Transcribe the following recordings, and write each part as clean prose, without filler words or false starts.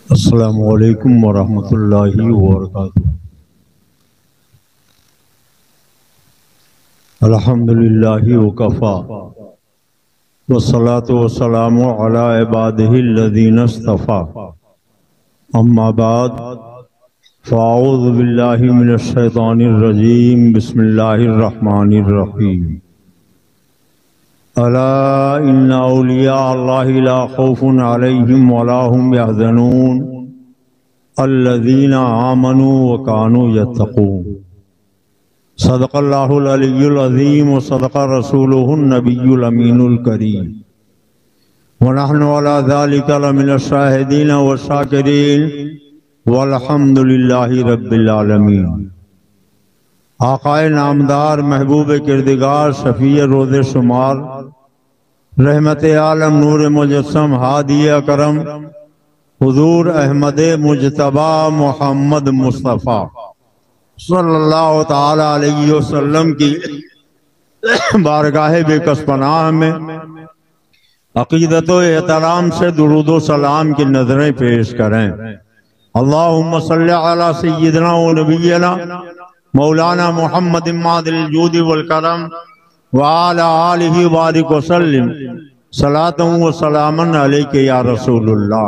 अस्सलामु अलैकुम वरहमतुल्लाहि वबरकातुहू। अल्हम्दुलिल्लाहि वकफ़ा वस्सलातु वस्सलामु अला इबादिहिल्लज़ीना इस्तफ़ा। अम्मा बाद फ़अऊज़ु बिल्लाहि मिनश शैतानिर रजीम। बिस्मिल्लाहिर रहमानिर रहीम। अला इन्ना औलिया अल्लाहि ला खौफुन अलैहिम वला हुम यहज़नून अल्लज़ीना आमनू व कानू यत्तक़ून। सदक़ल्लाहुल अलिय्युल अज़ीम व सदक़ रसूलुहुन नबिय्युल अमीनुल करीम व नहनु अला ज़ालिका लमिनश शाहिदीन व शाकिरीन वल्हम्दुलिल्लाहि रब्बिल आलमीन। आक़ाए नामदार, महबूब किरदिगार, शफ़ी रोज़े शुमार, रहमत आलम, नूर मुजस्सम, हादी अकरम, हुजूर अहमद मुजतबा मोहम्मद मुस्तफ़ा सल्लल्लाहु ताला अलैहि वसल्लम की बारगाह बेकस पनाह में अक़ीदत व एहतराम से दुरूद सलाम की नजरें पेश करें। अल्लाहुम्मा सल्लि अला सय्यिदना व नबियना मौलाना मुहम्मद मादिल जूद वल करम व अला आलिहि व बारिक व सल्लिम सलातन व सलामन अलैका या रसूलुल्लाह।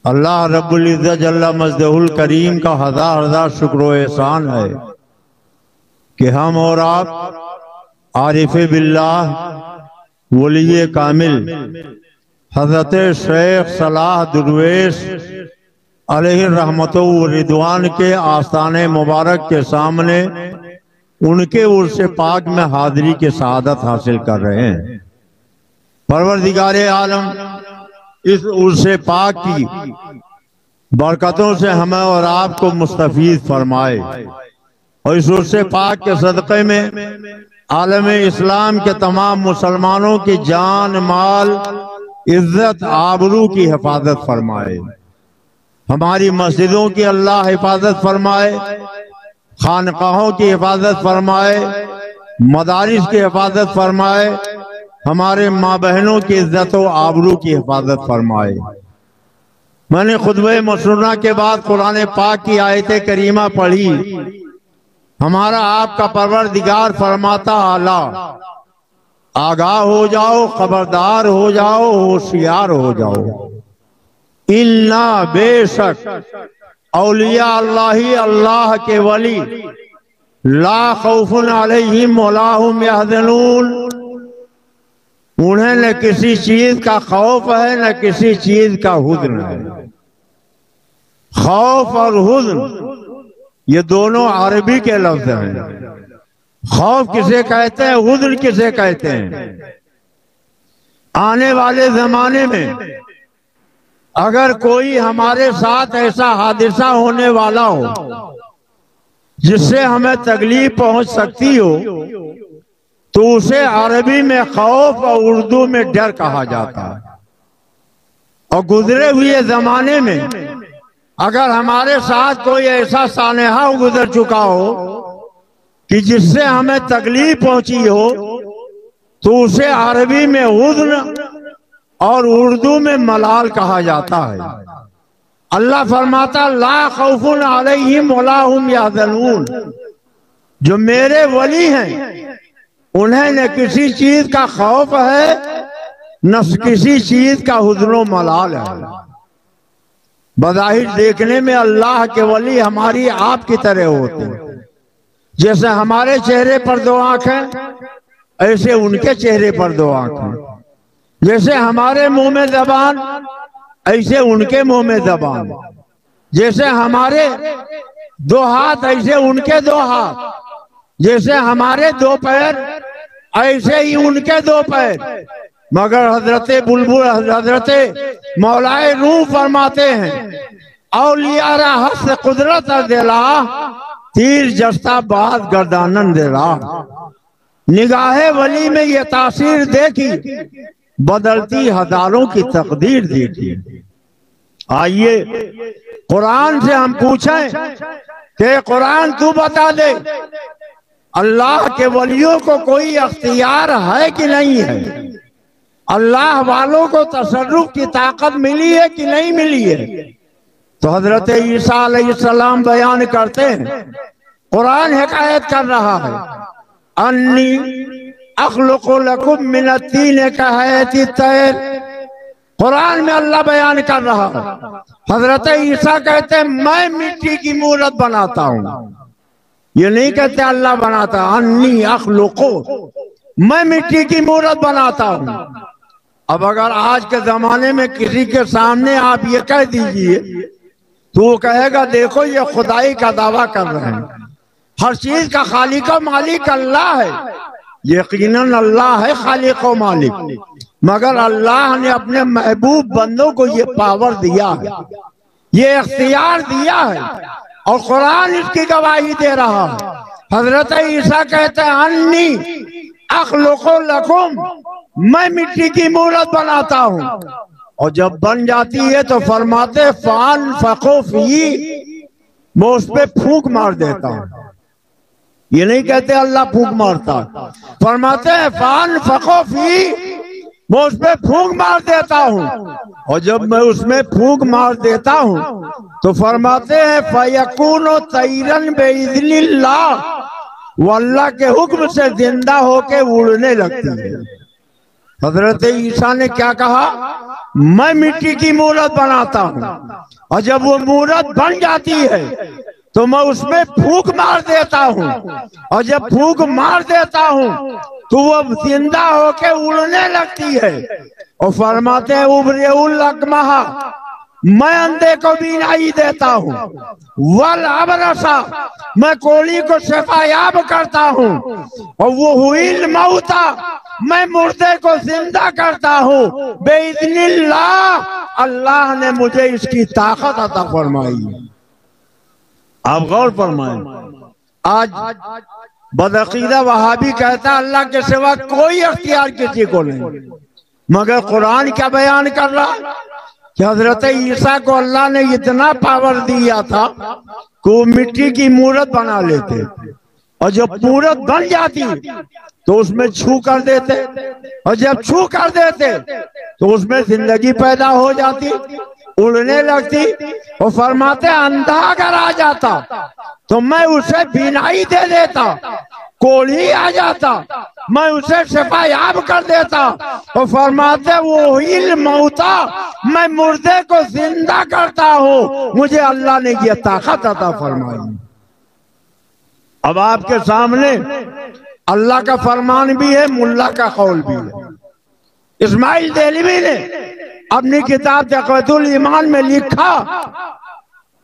अल्लाह रब्बुल इज़्ज़त जल्ला मजदहुल करीम का हजार हजार शुक्र व एहसान है कि हम और आप आरिफ बिल्लाह वली कामिल हजरत शेख सलाह दुर्वेश अलैहि रहमतो व रिदवान के आस्थाने मुबारक के सामने उनके उर्स पाक में हाजिरी के सआदत हासिल कर रहे हैं। परवरदिगारे आलम इस उर्स पाक की बरकतों से हमें और आपको मुस्तफीद फरमाए और इस उर्स पाक के सदक़े में आलम इस्लाम के तमाम मुसलमानों की जान, माल, इज्जत, आबरू की हिफाजत फरमाए। हमारी मस्जिदों की अल्लाह हिफाजत फरमाए, खानकाहों की हिफाजत फरमाए, मदारिस की हिफाजत फरमाए, हमारे माँ बहनों की इज्जत व आबरू की हिफाजत फरमाए। मैंने खुतबे मसरूना के बाद कुरान पाक की आयत करीमा पढ़ी। हमारा आपका परवरदिगार फरमाता आला, आगाह हो जाओ, खबरदार हो जाओ, होशियार हो जाओ। इन्ना बेशक औलिया अल्लाही, अल्लाह के वली, ला खौफुन अलैहिम वला हुम यहज़नून, उन्हें न किसी चीज का खौफ है न किसी चीज का हुज़्न है। खौफ और हुज़्न ये दोनों अरबी के लफ्ज हैं। खौफ किसे कहते हैं, हुज़्न किसे कहते हैं। आने वाले जमाने में अगर कोई हमारे साथ ऐसा हादसा होने वाला हो जिससे हमें तकलीफ पहुंच सकती हो तो उसे अरबी में खौफ और उर्दू में डर कहा जाता है। और गुजरे हुए जमाने में अगर हमारे साथ कोई ऐसा सानेहा गुजर चुका हो कि जिससे हमें तकलीफ पहुंची हो तो उसे अरबी में हुज़्न और उर्दू में मलाल कहा जाता है। अल्लाह फरमाता ला खौफुन अलैहिम वला हुम यहज़नून, जो मेरे वली हैं उन्हें न किसी चीज का खौफ है न किसी चीज का हुज़्न मलाल है। बज़ाहिर देखने में अल्लाह के वली हमारी आपकी तरह होते हैं। जैसे हमारे चेहरे पर दो आंखें ऐसे उनके चेहरे पर दो आंखें, जैसे हमारे मुंह में जबान ऐसे उनके मुंह में जबान, जैसे हमारे दो हाथ ऐसे उनके दो हाथ, जैसे हमारे दो पैर ऐसे ही उनके दो पैर। मगर हजरत बुलबुल हजरत मौलाए रूह फरमाते हैं औलियारा हस्त कुदरत दिला तीर जस्ता बात गर्दानन दिला। निगाहे वली में ये तासीर देखी, बदलती हजारों की तकदीर देखी। आइए कुरान से हम पूछें कि कुरान तू बता दे अल्लाह के वलियों को कोई अख्तियार है कि नहीं है। अल्लाह वालों को तसर्रुफ की ताकत मिली है कि नहीं मिली है? तो हजरत ईसा अलैहिस्सलाम बयान करते हैं, कुरान हिकायत कर रहा है, अन्नी अखलुकु लकुम मिनत्तीन कहयति तैर। कुरान में अल्लाह बयान कर रहा है। हजरत ईसा कहते हैं मैं मिट्टी की मूरत बनाता हूँ, ये नहीं कहते अल्लाह बनाता। अन्नी अखलुकु, मैं मिट्टी की मूरत बनाता हूँ। अब अगर आज के जमाने में किसी के सामने आप ये कह दीजिए तो वो कहेगा देखो ये खुदाई का दावा कर रहे हैं। हर चीज का खालिक और मालिक अल्लाह है। यकीनन अल्लाह है खालिक और मालिक, मगर अल्लाह ने अपने महबूब बंदों को ये पावर दिया है, ये इख्तियार दिया है, और कुरान इसकी गवाही दे रहा है। हजरत ईसा कहते हैं अन्नी अखलुकु लकुम, मैं मिट्टी की मूरत बनाता हूँ, और जब बन जाती है तो फरमाते फान फको फी, मैं उस पर फूंक मार देता हूँ। ये नहीं कहते अल्लाह फूंक मारता, फरमाते हैं फान फको फी, मैं उस पर फूंक मार देता हूँ, और जब मैं उसमें फूंक मार देता हूँ तो फरमाते हैं फयकूनो तैरन बेइज़्निल्लाह, वो अल्लाह के हुक्म से जिंदा होके उड़ने लगती है। हजरत ईसा ने क्या कहा? मैं मिट्टी की मूरत बनाता हूँ, और जब वो मूरत बन जाती है तो मैं उसमें फूंक मार देता हूँ, और जब फूंक मार देता हूँ तो वो जिंदा होके उड़ने लगती है। और फरमाते हैं उबरेउल अकमहा, मैं अंधे को बीनाई देता हूँ, वल अबरसा, मैं कोढ़ी को शफायाब करता हूँ, और वो हुईल मौता, मैं मुर्दे को जिंदा करता हूँ बेइज़्निल्लाह, अल्लाह ने मुझे इसकी ताकत अता फरमाई। आप गौर फरमाएं, आज बदअकीदा वहाबी कहता है अल्लाह के सिवा कोई अख्तियार किसी को नहीं, मगर कुरान क्या बयान कर रहा कि हजरत ईसा को अल्लाह ने इतना पावर दिया था कि वो मिट्टी की मूरत बना लेते, और जब मूरत बन जाती तो उसमें छू कर देते, और जब छू कर देते तो उसमें जिंदगी पैदा हो जाती, उड़ने लगती। और फरमाते अंधा अगर आ जाता तो मैं उसे बीनाई दे देता, कोढ़ी आ जाता मैं उसे शफायाब कर देता। और फरमाते वो हिल मौता, मैं मुर्दे को जिंदा करता हूँ, मुझे अल्लाह ने ये ताकत अता फरमाई। अब आपके सामने अल्लाह का फरमान भी है, मुल्ला का कौल भी है। इस्माइल देलवी ने अपनी किताब तक़वतुल ईमान में लिखा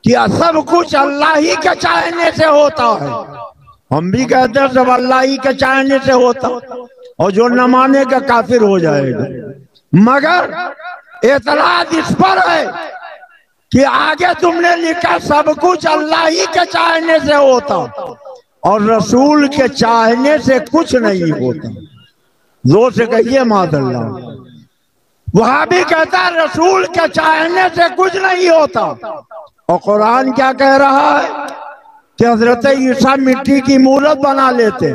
कि सब कुछ अल्लाह ही के चाहने से होता है। हम भी कहते हैं सब अल्लाह ही के चाहने से होता, और जो न मानेगा काफिर हो जाएगा। मगर एतराज इस पर है कि आगे तुमने लिखा सब कुछ अल्लाह ही के चाहने से होता, और रसूल के चाहने से कुछ नहीं होता। जोर से कहिए मादअल्लाह। वहां भी कहता है रसूल के चाहने से कुछ नहीं होता, और कुरान क्या कह रहा है कि हजरत ईसा मिट्टी की मूरत बना लेते,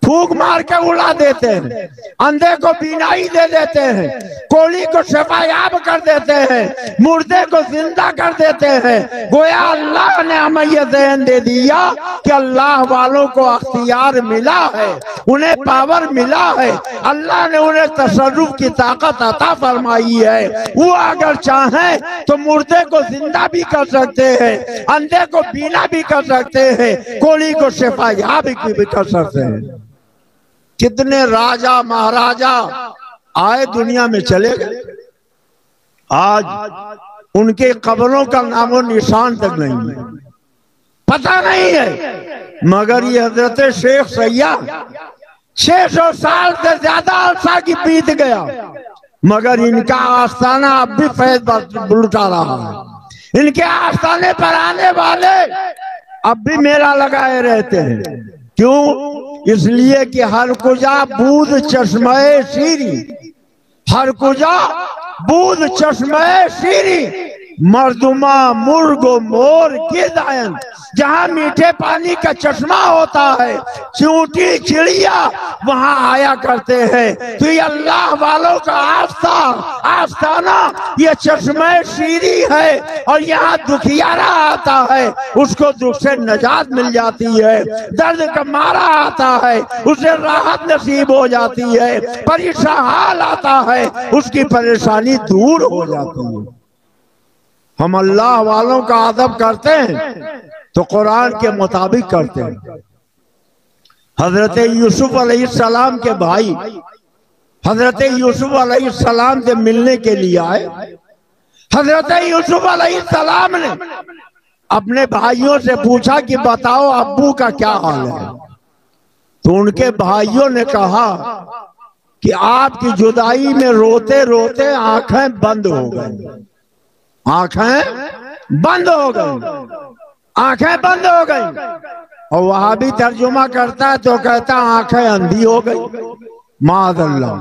फूंक मार के उड़ा देते हैं, अंधे को बीनाई दे देते हैं, कोढ़ी को शफायाब कर देते हैं, मुर्दे को जिंदा कर देते हैं। गोया अल्लाह ने हमें यह ज़हन दे दिया कि अल्लाह वालों को अख्तियार मिला है, उन्हें पावर मिला है, अल्लाह ने उन्हें तसर्रुफ की ताकत अता फरमाई है। वो अगर चाहें तो मुर्दे को जिंदा भी कर सकते हैं, अंधे को बीना भी कर सकते हैं, कोढ़ी को शफायाब भी कर सकते हैं। कितने राजा महाराजा आए दुनिया में चले गए, आज उनके कब्रों का नामो निशान तक नहीं है, पता नहीं है। मगर ये हजरत शेख सैयद 600 साल से ज्यादा अरसा की बीत गया, मगर इनका आस्थाना अब भी फैज़ लुटा रहा है। इनके आस्थाने पर आने वाले अब भी मेला लगाए रहते हैं। क्यों? इसलिए कि हर कुजा बूद चश्मे शीरी, हर कुजा बूद चश्मे शीरी, मर्दुमा मुर्गो मोर के दायन, जहाँ मीठे पानी का चश्मा होता है, चूंटी चिड़िया वहां आया करते हैं। तो ये अल्लाह वालों का आस्थाना ये चश्मे शीरी है, और यहाँ दुखियारा आता है उसको दुख से नजात मिल जाती है, दर्द का मारा आता है उसे राहत नसीब हो जाती है, परेशान हाल आता है उसकी परेशानी दूर हो जाती है। हम अल्लाह वालों का अदब करते हैं तो कुरान के मुताबिक करते हैं। हजरत यूसुफ अलैहिस्सलाम के भाई हजरत यूसुफ अलैहिस्सलाम से मिलने के लिए आए। हजरत यूसुफ अलैहिस्सलाम ने अपने भाइयों से पूछा कि बताओ अब्बू का क्या हाल है। तो उनके भाइयों ने कहा कि आपकी जुदाई में रोते रोते आंखें बंद हो गई, आंखें बंद हो गई, आंखें बंद हो गई। और वहां भी तर्जुमा करता है तो कहता आंखें अंधी हो गई। माअल्लाह,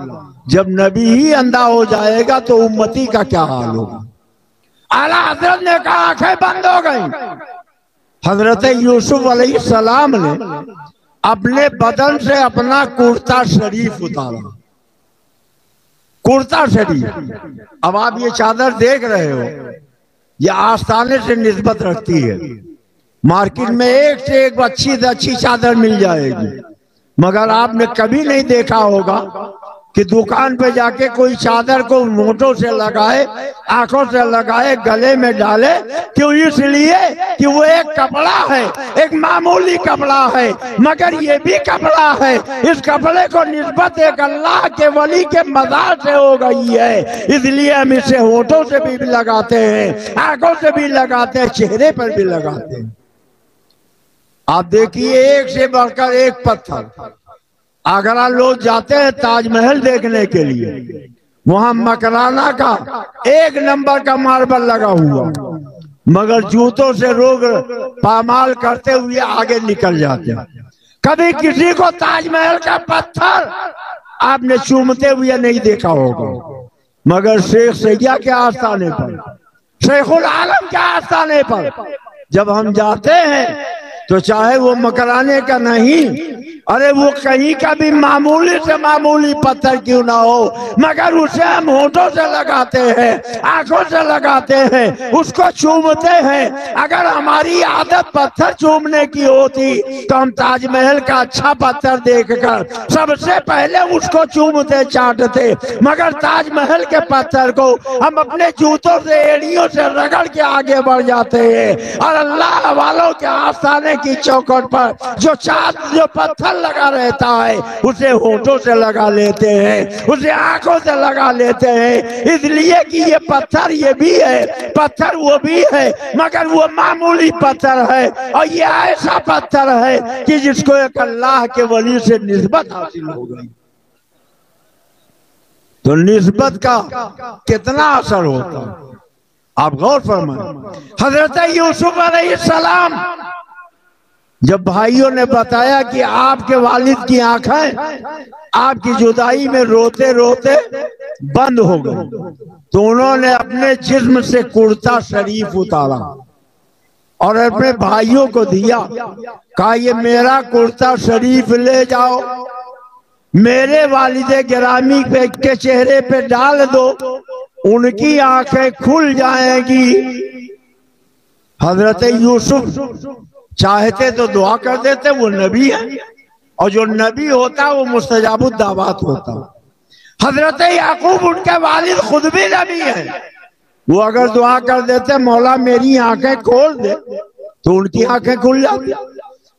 जब नबी ही अंधा हो जाएगा तो उम्मती का क्या हाल होगा। आला हजरत ने कहा आंखें बंद हो गई। हजरत यूसुफ अलैहिस्सलाम ने अपने बदन से अपना कुर्ता शरीफ उतारा, कुर्ता शरीफ। अब आप ये चादर देख रहे हो, ये आस्ताने से निस्बत रखती है। मार्केट में एक से एक अच्छी से अच्छी चादर मिल जाएगी, मगर आपने कभी नहीं देखा होगा कि दुकान पे जाके कोई चादर को मोटों से लगाए, आंखों से लगाए, गले में डाले। क्यों? इसलिए कि वो एक कपड़ा है, एक मामूली कपड़ा है, मगर ये भी कपड़ा है। इस कपड़े को निस्बत एक अल्लाह के वली के मज़ार से हो गई है, इसलिए हम इसे होठों से भी लगाते हैं, आंखों से भी लगाते हैं, चेहरे पर भी लगाते हैं। आप देखिए एक से बढ़कर एक पत्थर। आगरा लोग जाते हैं ताजमहल देखने के लिए, वहां मकराना का एक नंबर का मार्बल लगा हुआ, मगर जूतों से लोग पामाल करते हुए आगे निकल जाते हैं। कभी किसी को ताजमहल का पत्थर आपने चूमते हुए नहीं देखा होगा, मगर शेख सैयद के आस्थाने पर, शेखुल आलम के आस्थाने पर जब हम जाते हैं तो चाहे वो मकराने का नहीं, अरे वो कहीं का भी मामूली से मामूली पत्थर क्यों ना हो, मगर उसे हम होठों से लगाते हैं, आंखों से लगाते हैं, उसको चूमते हैं। अगर हमारी आदत पत्थर चूमने की होती तो हम ताजमहल का अच्छा पत्थर देखकर सबसे पहले उसको चूमते, चाटते, मगर ताजमहल के पत्थर को हम अपने जूतों से, एड़ियों से रगड़ के आगे बढ़ जाते हैं। और अल्लाह वालों के आस्थाने की चौखट पर जो पत्थर लगा रहता है उसे होठों से लगा लेते हैं, उसे आंखों से लगा लेते हैं, इसलिए कि ये पत्थर ये भी है, पत्थर वो भी है, मगर वो मामूली पत्थर है। और ये ऐसा पत्थर है कि जिसको एक अल्लाह के वली से निस्बत हासिल हो गई। तो निस्बत का कितना असर होता है, आप गौर फरमाएं। हजरत यूसुफ अलैहिस्सलाम जब भाइयों ने बताया कि आपके वालिद की आंखें आपकी जुदाई में रोते रोते बंद हो गई, तो उन्होंने अपने जिस्म से कुर्ता शरीफ उतारा और अपने भाइयों को दिया। कहा ये मेरा कुर्ता शरीफ ले जाओ, मेरे वालिदे गिरामी पे के चेहरे पे डाल दो, उनकी आंखें खुल जाएंगी। हजरत यूसुफ चाहते तो दुआ कर देते, वो नबी है, और जो नबी होता वो मुस्तजाबुद दावत होता। हजरत याकूब उनके वालिद खुद भी नबी है, वो अगर दुआ कर देते मौला मेरी आंखें खोल दे तो उनकी आंखें खुल जाती।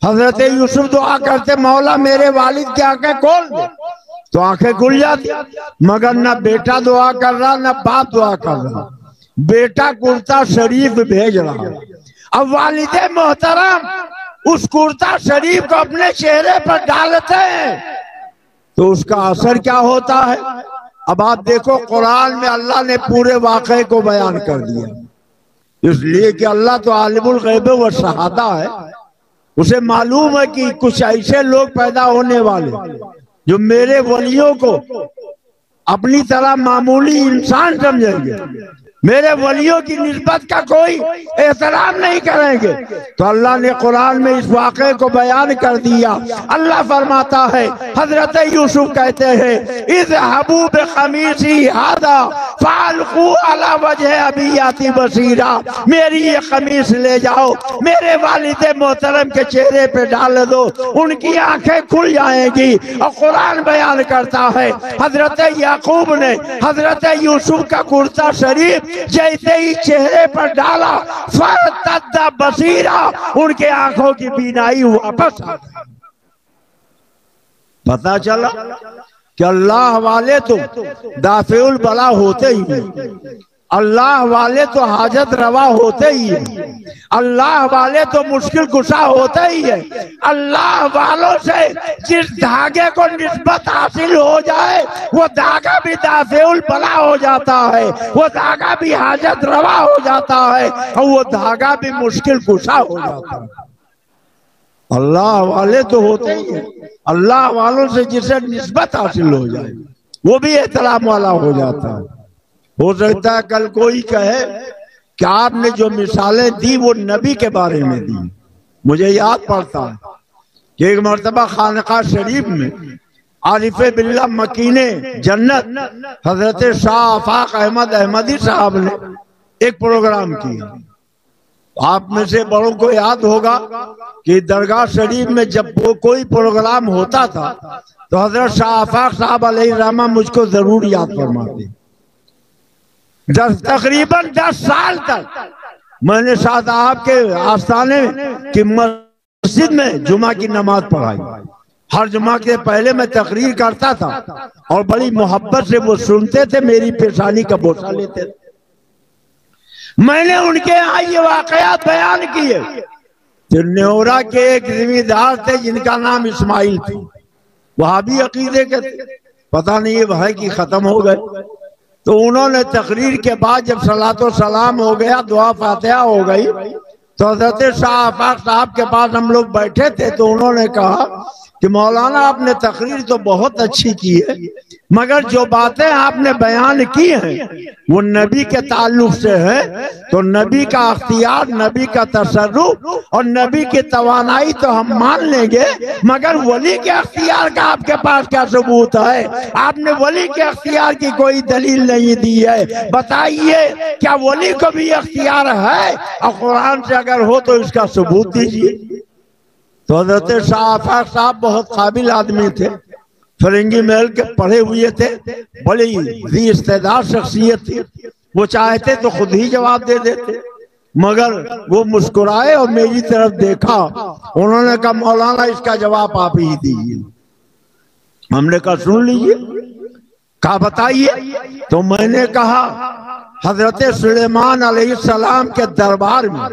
हजरत यूसुफ दुआ करते मौला मेरे वालिद की आंखें खोल दे तो आंखें खुल जाती, मगर न बेटा दुआ कर रहा न बाप दुआ कर रहा, बेटा कुर्ता शरीफ भेज रहा। अब वालिदे मोहतरम उस कुर्ता शरीफ को अपने चेहरे पर डालते हैं तो उसका असर क्या होता है। अब आप देखो कुरान में अल्लाह ने पूरे वाक़े को बयान कर दिया, इसलिए कि अल्लाह तो आलिमुल गैब व शहादा है, उसे मालूम है कि कुछ ऐसे लोग पैदा होने वाले जो मेरे वलियों को अपनी तरह मामूली इंसान समझेंगे, मेरे वलियों की निस्बत का कोई एहतराम नहीं करेंगे। तो अल्लाह ने कुरान में इस वाक़े को बयान कर दिया। अल्लाह फरमाता है, हजरत यूसुफ कहते हैं, इज़हबू बिक़मीसी हादा फ़अल्क़ू अला वजहि अबीयाती बसीरा, मेरी ये कमीज ले जाओ, मेरे वालिद मोहतरम के चेहरे पे डाल दो, उनकी आंखें खुल जाएंगी। और कुरान बयान करता है, हजरत याकूब ने हजरत यूसुफ का कुर्ता शरीफ जैसे ही चेहरे पर डाला, फरतद्दा बसीरा, उनके आंखों की बीनाई वापस आ गई। पता चला कि अल्लाह वाले तो दाफिउल बला होते ही हैं, अल्लाह वाले तो हाजत रवा होते ही है, अल्लाह वाले तो मुश्किल कुशा होते ही है। अल्लाह वालों से जिस धागे को निस्बत हासिल हो जाए वो धागा भी दाफिउल बला हो जाता है, वो धागा भी हाजत रवा हो जाता है, और वो धागा भी मुश्किल कुशा हो जाता है। अल्लाह वाले तो होते ही है, अल्लाह वालों से जिसे निस्बत हासिल हो जाए वो भी एहतराम वाला हो जाता है। हो सकता है कल कोई कहे कि आपने जो मिसालें दी वो नबी के बारे में दी। मुझे याद पड़ता है कि एक मर्तबा खानका शरीफ में आरिफ़े बिल्लाह मकीने जन्नत हजरत शाह आफाक अहमद अहमदी साहब ने एक प्रोग्राम किया। आप में से बड़ों को याद होगा कि दरगाह शरीफ में जब वो कोई प्रोग्राम होता था तो हजरत शाह आफाक साहब अलैहिर्रहमा मुझको जरूर याद फरमाते। तकरीबन 10 साल तक मैंने शाह साहब के आस्थाने की मस्जिद में जुमा की नमाज पढ़ाई। हर जुमा के पहले मैं तकरीर करता था और बड़ी मोहब्बत से वो सुनते थे, मेरी पेशानी का बोसा लेते थे। मैंने उनके यहाँ ये वाकयात बयान किए। तो न्योरा के एक जिम्मेदार थे जिनका नाम इस्माइल थे, वहाबी अकीदे के थे, पता नहीं ये भाई की खत्म हो गए। तो उन्होंने तकरीर के बाद जब सलातो सलाम हो गया, दुआ फातिहा हो गई, तो हज़रत शाह आफाक साहब के पास हम लोग बैठे थे। तो उन्होंने कहा कि मौलाना आपने तकरीर तो बहुत अच्छी की है, मगर जो बातें आपने बयान की हैं वो नबी के ताल्लुक से है। तो नबी का अख्तियार, नबी का तसर्रुफ और नबी की तवानाई तो हम मान लेंगे, मगर वली के अख्तियार का आपके पास क्या सबूत है? आपने वली के अख्तियार की कोई दलील नहीं दी है। बताइए क्या वली को भी अख्तियार है? और कुरान से अगर हो तो इसका सबूत दीजिए। तो हज़रत शाह आफाक साहब बहुत काबिल आदमी थे, फिरंगी महल के पढ़े हुए थे, बड़ी इस्तेदार शख्सियत थी। वो चाहते तो खुद ही जवाब दे देते, मगर वो मुस्कुराए और मेरी तरफ देखा। उन्होंने कहा मौलाना इसका जवाब आप ही दीजिए। हमने कहा सुन लीजिए। कहा बताइए। तो मैंने कहा हजरत सुलेमान अलैहिस्सलाम के दरबार में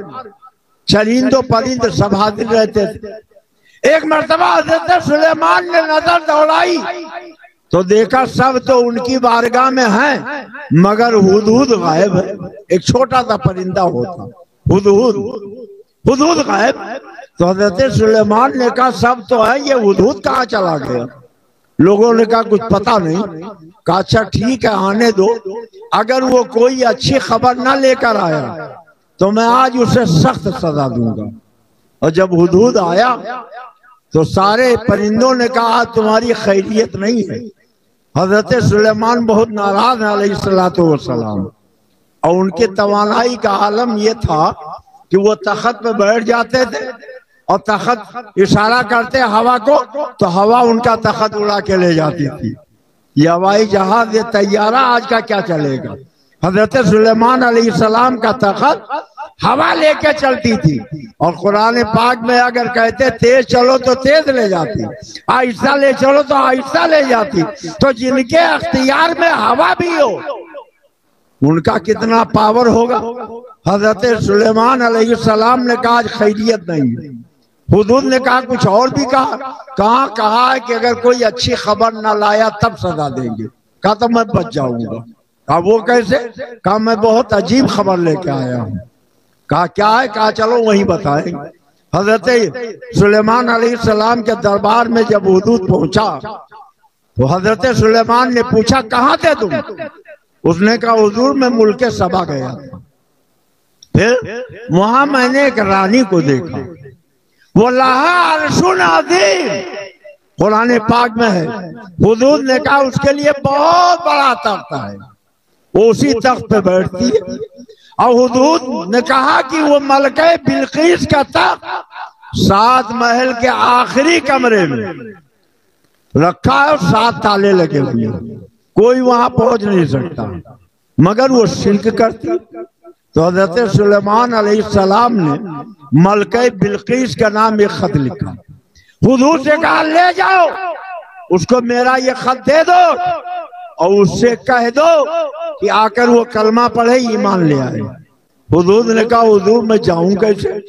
चरिंदो परिंद सब हाजिर रहते थे। एक मर्तबा हजरत सुलेमान ने नजर दौड़ाई तो देखा सब तो उनकी बारगाह में हैं, मगर हुदहुद गायब है। एक छोटा सा परिंदा होता हुदहुद गायब। तो हजरत सुलेमान ने कहा सब तो है, ये हुदहुद कहाँ चला गया? लोगों ने कहा कुछ पता नहीं। कहा अच्छा ठीक है आने दो, अगर वो कोई अच्छी खबर ना लेकर आया तो मैं आज उसे सख्त सजा दूंगा। और जब हुदहुद आया तो सारे परिंदों ने कहा तुम्हारी खैरियत नहीं है। हजरत सुलेमान बहुत नाराज है अलैहिस्सलातु वस्सलाम, और उनके तवानाई का आलम यह था कि वो तख्त पे बैठ जाते थे और तख्त इशारा करते हवा को तो हवा उनका तख्त उड़ा के ले जाती थी। ये हवाई जहाज, ये तैयारा आज का क्या चलेगा? हजरत सुलेमान अलैहिस्सलाम का तख्त हवा लेके चलती थी, और कुरान पाक में अगर कहते तेज चलो तो तेज ले जाती, आहिस्ता ले चलो तो आहिस्ता ले जाती। तो जिनके अख्तियार में हवा भी हो उनका कितना पावर होगा। हजरत सुलेमान अलैहिस्सलाम ने कहा आज खैरियत नहीं है। हुदहुद ने कहा कुछ और भी कहा कहा कि अगर कोई अच्छी खबर ना लाया तब सजा देंगे। कहा तो मैं बच जाऊंगा। कहा वो कैसे? कहा मैं बहुत अजीब खबर लेके आया हूँ। कहा क्या है? कहा चलो वही बताएंगे। हजरत सुलेमान अलैहिस्सलाम के दरबार में जब हुदहुद पहुंचा तो हजरत सुलेमान ने पूछा कहाँ थे तुम? तो हुदहुद ने कहा मैं तख्त पे बैठा था। कहा अच्छा ठीक है आने दो, अगर कोई अच्छी खबर ना लेकर आया तो मैं आज उसे सख्त सजा दूंगा। उसने कहा हुजूर मैं मुल्क सबा गया था, फिर वहां मैंने एक रानी को देखा, वो लहा अर्शुन अज़ीम, कुरान पाक में है। हुजूर ने कहा उसके लिए बहुत बड़ा तख्त है, वो उसी तख्त पे बैठती है। और हुजूर ने कहा कि वो मलके बिल्किस का तख्त 7 महल के आखिरी कमरे में रखा है और 7 ताले लगे हुए हैं, कोई वहां पहुंच नहीं सकता, मगर वो शिरक करती। तो हजरत सुलेमान अलैहिस्सलाम ने मलके बिल्किस का नाम एक खत लिखा, हुजूर से कहा ले जाओ उसको मेरा ये खत दे दो और उससे कह दो कि आकर वो कलमा पढ़े, ईमान ले आए। हुजूर ने कहा हुजूर मैं जाऊं कैसे?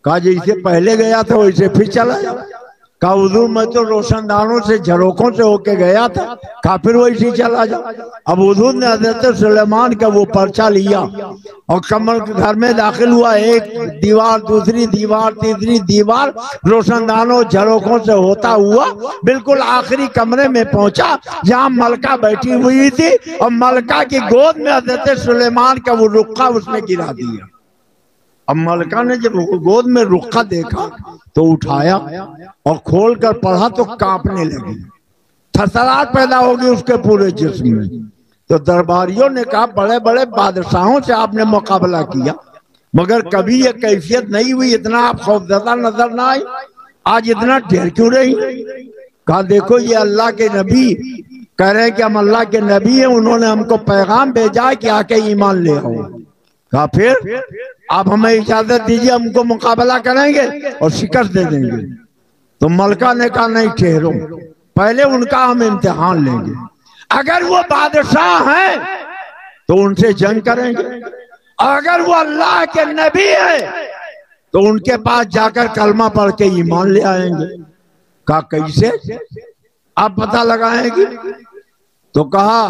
कहा जैसे पहले गया था वैसे फिर चला जाओ। कहा हुजूर मैं तो रोशनदानों से झरोकों से होके गया था। कहा फिर वैसे चला जाओ। अब हुजूर ने हजरत सुलेमान का वो पर्चा लिया और कमर के घर में दाखिल हुआ, एक दीवार, दूसरी दीवार, तीसरी दीवार, रोशनदानों झरोकों से होता हुआ बिल्कुल आखिरी कमरे में पहुंचा जहां मलका बैठी हुई थी, और मलका की गोद में हजरत सुलेमान का वो रुक्का उसने गिरा दिया। अब मलका ने जब गोद में रुक्का देखा तो उठाया और खोलकर पढ़ा तो कांपने लगी, थरथराहट पैदा होगी उसके पूरे जिस्म में। तो दरबारियों ने कहा बड़े बड़े बादशाहों से आपने मुकाबला किया मगर कभी ये कैफियत नहीं हुई, इतना आप खौफजदा नजर ना आई, आज इतना ढेर क्यों रही? कहा देखो ये अल्लाह के नबी कह रहे हैं कि हम अल्लाह के नबी हैं, उन्होंने हमको पैगाम भेजा है कि आके ईमान ले आओ। कहा फिर आप हमें इजाजत दीजिए, हमको मुकाबला करेंगे और शिकस्त दे देंगे। तो मलका ने कहा नहीं ठहरो, पहले उनका हम इम्तिहान लेंगे, अगर वो बादशाह हैं तो उनसे जंग करेंगे, अगर वो अल्लाह के नबी है तो उनके पास जाकर कलमा पढ़ के ईमान ले आएंगे। कहा कैसे आप पता लगाएंगे? तो कहा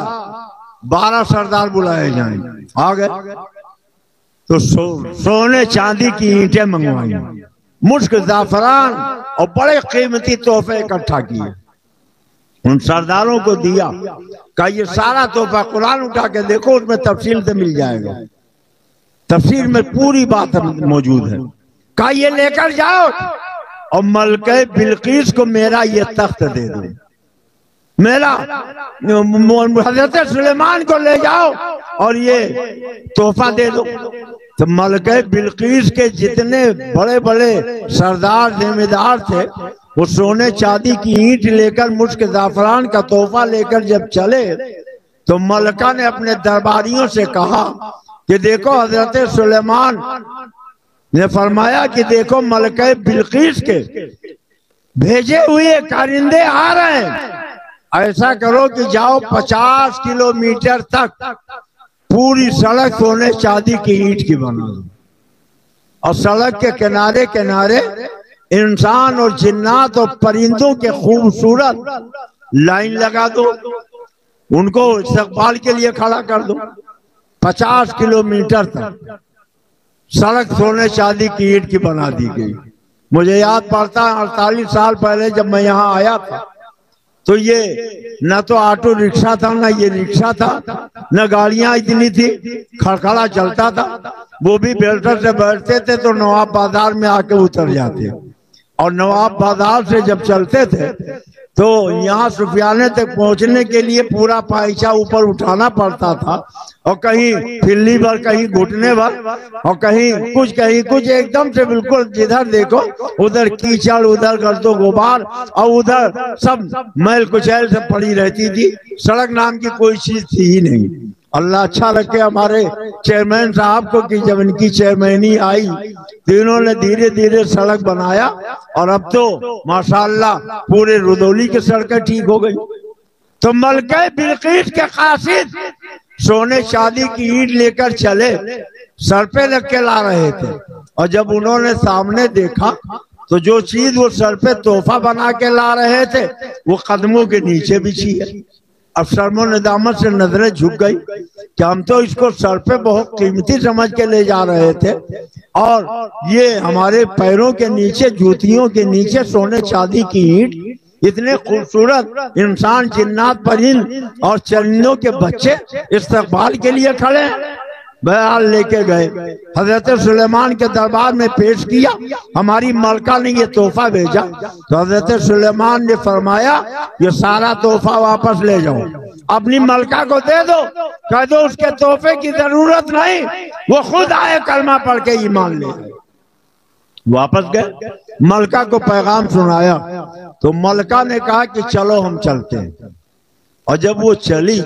12 सरदार बुलाए जाएंगे। आ गए तो सोने चांदी की ईंटें मंगवाई, मुश्क, जाफरान और बड़े कीमती तोहफे इकट्ठा किए, उन सरदारों को दिया। कहा ये सारा तोहफा कुरान उठा के देखो, उसमें तफसील से मिल जाएगा, तफसीर में पूरी बात मौजूद है। कहा ये लेकर जाओ और मलके बिल्किस को मेरा ये तख्त दे दो, मेरा हजरत सुलेमान को ले जाओ और ये तोहफा दे दो। तो मलके बिल्किस के जितने बड़े बड़े सरदार जिम्मेदार थे वो सोने चांदी की ईंट लेकर, मुश्क, जाफरान का तोहफा लेकर जब चले तो मलका ने अपने दरबारियों से कहा कि देखो हजरत सुलेमान ने फरमाया कि देखो मलके बिल्किस के भेजे हुए कारिंदे आ रहे हैं, ऐसा करो कि जाओ 50 किलोमीटर तक पूरी सड़क सोने चांदी की ईंट की बना दो और सड़क के किनारे किनारे इंसान और जिन्नात और परिंदों के खूबसूरत लाइन लगा दो, उनको इस्तकबाल के लिए खड़ा कर दो। 50 किलोमीटर तक सड़क सोने चांदी की ईंट की बना दी गई। मुझे याद पड़ता है 48 साल पहले जब मैं यहाँ आया था तो ये न तो ऑटो रिक्शा था, न ये रिक्शा था, न गाड़ियां इतनी थी, खड़खड़ा चलता था। वो भी बेल्टर से बैठते थे तो नवाब बाजार में आके उतर जाते, और नवाब बाजार से जब चलते थे तो यहाँ सुफियाने तक पहुंचने के लिए पूरा पाइचा ऊपर उठाना पड़ता था, और कहीं फिल्ली भर, कहीं घुटने भर, और कहीं कुछ एकदम से बिल्कुल जिधर देखो उधर कीचड़, उधर गर्दो गुबार और उधर सब मैल कुचैल से पड़ी रहती थी। सड़क नाम की कोई चीज थी ही नहीं। अल्लाह अच्छा रखे हमारे चेयरमैन साहब को कि जब इनकी चेयरमैनी आई तो इन्होंने धीरे धीरे सड़क बनाया और अब तो माशाअल्लाह पूरे रुदौली की सड़कें ठीक हो गई। तो मलके बिल्किस के कासिद सोने चांदी की ईंट लेकर चले, सर पे रख के ला रहे थे, और जब उन्होंने सामने देखा तो जो चीज वो सर पे तोहफा बना के ला रहे थे वो कदमों के नीचे बिछी है। अब शर्मो नदामत से नजरें झुक गई कि हम तो इसको सर पे बहुत कीमती समझ के ले जा रहे थे और ये हमारे पैरों के नीचे, जूतियों के नीचे सोने चांदी की ईंट इतने खूबसूरत इंसान, जिन्नात, परिंद और चरिंदों के बच्चे इस्तकबाल के लिए खड़े हैं। बहरहाल लेके गए, हजरत सुलेमान के दरबार में पेश किया। हमारी मलका ने ये तोहफा भेजा, तो हजरत सुलेमान ने फरमाया ये सारा तोहफा वापस ले जाओ, अपनी मलका को दे दो, कह दो उसके तोहफे की जरूरत नहीं, वो खुद आए कलमा पढ़ के ईमान ले। वापस गए, मलका को पैगाम सुनाया, तो मलका ने कहा कि चलो हम चलते हैं। और जब वो चली,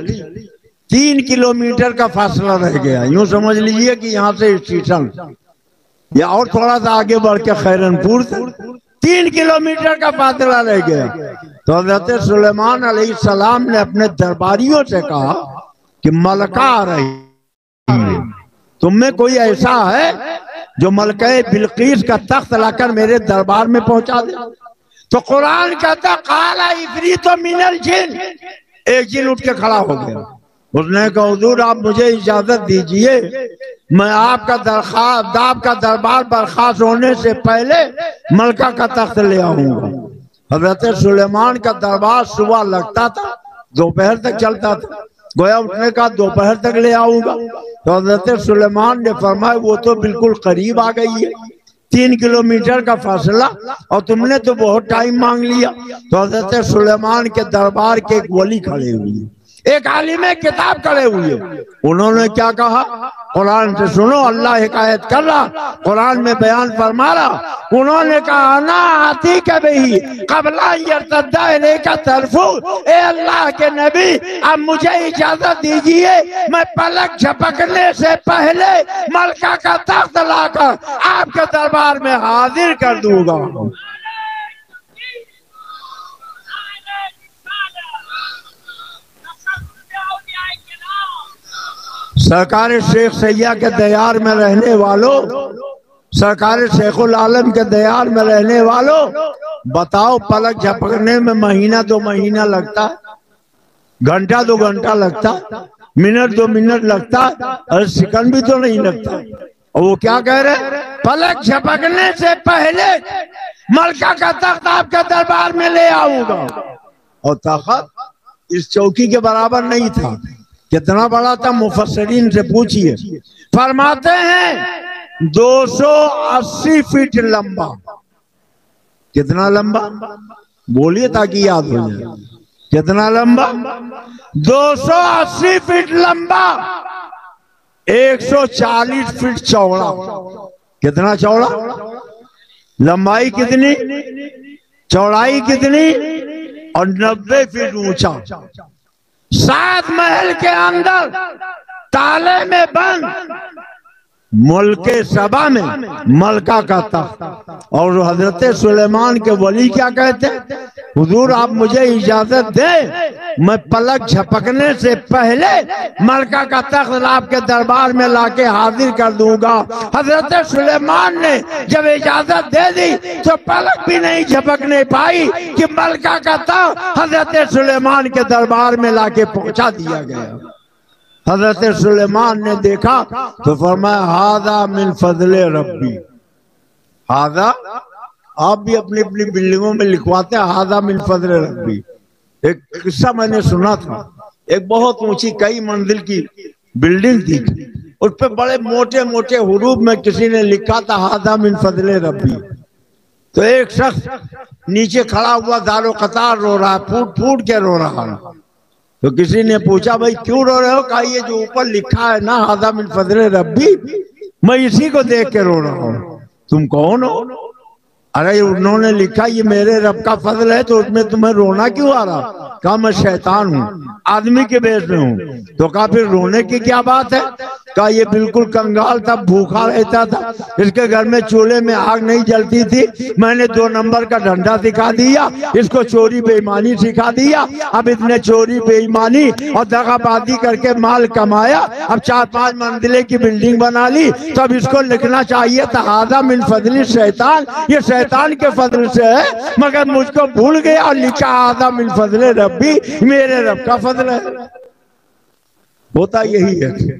3 किलोमीटर का फासला रह गया। यूं समझ लीजिए कि यहाँ से स्टेशन या और थोड़ा सा आगे बढ़ के खैरनपुर से 3 किलोमीटर का फासला रह गया। तो हज़रत सुलेमान अलैहिस्सलाम ने अपने दरबारियों से कहा कि मलका आ रही है, तुम में कोई ऐसा है जो मलके बिल्कीस का तख्त लाकर मेरे दरबार में पहुंचा दे? तो कुरान कहता काला इफरीतो मिनल जिन, एक जिन उठ के खड़ा हो गया। उसने कहा हुजूर आप मुझे इजाजत दीजिए, मैं आपका दरबार बर्खास्त होने से पहले मलका का तख्त ले आऊंगा। हजरत सुलेमान का दरबार सुबह लगता था, दोपहर तक चलता था। गोया उसने कहा दोपहर तक ले आऊंगा, तो हजरत सुलेमान ने फरमाया वो तो बिल्कुल करीब आ गई है, 3 किलोमीटर का फासला, और तुमने तो बहुत टाइम मांग लिया। तो हजरत सुलेमान के दरबार के एक वली खड़े हुए, एक आलिम किताब खड़े हुए, उन्होंने क्या कहा? कुरान से सुनो, अल्लाह हिकायत कर रहा, कुरान में बयान फरमा रहा। उन्होंने कहा ना आती कभी कबला यरतद्दा का तरफू, ए अल्लाह के नबी अब मुझे इजाजत दीजिए, मैं पलक झपकने से पहले मलका का तख्त लाकर आपके दरबार में हाजिर कर दूंगा। सरकार शेख सैया के दयार में रहने वालों, सरकार शेखुल आलम के दयार में रहने वालों, बताओ पलक झपकने में महीना 2 महीना लगता, घंटा 2 घंटा लगता, मिनट 2 मिनट लगता, और सेकंड भी तो नहीं लगता। और वो क्या कह रहे? पलक झपकने से पहले मलका का तख्त आपके दरबार में ले आऊंगा। और तख्त इस चौकी के बराबर नहीं था। कितना बड़ा था? मुफस्सिरीन से पूछिए, फरमाते हैं 280 फीट लंबा। कितना लंबा? बोलिए ताकि याद हो जाए। कितना लंबा? 280 फीट लंबा, 140 फीट चौड़ा। कितना चौड़ा? लंबाई कितनी, चौड़ाई कितनी, और 90 फीट ऊंचा। 7 महल के अंदर ताले में बंद मुल्के सबा में मलका का तख्त। और हजरत सुलेमान के वली क्या कहते? हुजूर आप मुझे इजाजत दें, मैं पलक झपकने से पहले मलका का तख्त आपके दरबार में लाके हाजिर कर दूंगा। हजरत सुलेमान ने जब इजाजत दे दी तो पलक भी नहीं झपकने पाई कि मलका का तख्त हजरत सुलेमान के दरबार में लाके पहुंचा दिया गया। हजरत सुलेमान ने देखा तो फरमाया हादा मिन फजले रब्बी। हादा, आप भी अपनी अपनी बिल्डिंगों में लिखवाते हैं हादा मिन फजले रब्बी। एक किस्सा मैंने सुना था, एक बहुत ऊंची कई मंजिल की बिल्डिंग थी, उस पर बड़े मोटे मोटे हुरूफ में किसी ने लिखा था हादा मिन फजले रब्बी। तो एक शख्स नीचे खड़ा हुआ दारो कतार रो रहा, फूट फूट के रो रहा है। तो किसी ने पूछा भाई क्यों रो रहे हो? कहा ये जो ऊपर लिखा है ना हादा मिन फजले रब्बी, मैं इसी को देख के रो रहा हूँ। तुम कौन हो? अरे उन्होंने लिखा ये मेरे रब का फजल है, तो उसमें तुम्हें रोना क्यों आ रहा? कहा मैं शैतान हूँ, आदमी के भेष में हूँ। तो कहा फिर रोने की क्या बात है? कहा ये बिल्कुल कंगाल था, भूखा रहता था, इसके घर में चूल्हे में आग नहीं जलती थी, मैंने 2 नंबर का डंडा सिखा दिया, इसको चोरी बेईमानी सिखा दिया। अब इतने चोरी बेईमानी और दगाबाजी करके माल कमाया, अब 4-5 मंजिले की बिल्डिंग बना ली। तो अब इसको लिखना चाहिए था हादा मिन फजली शैतान, ये शैतान के फजल से है, मगर मुझको भूल गया और लिखा हादा मिन फजले रब्बी, मेरे रब का फजल है। होता यही है,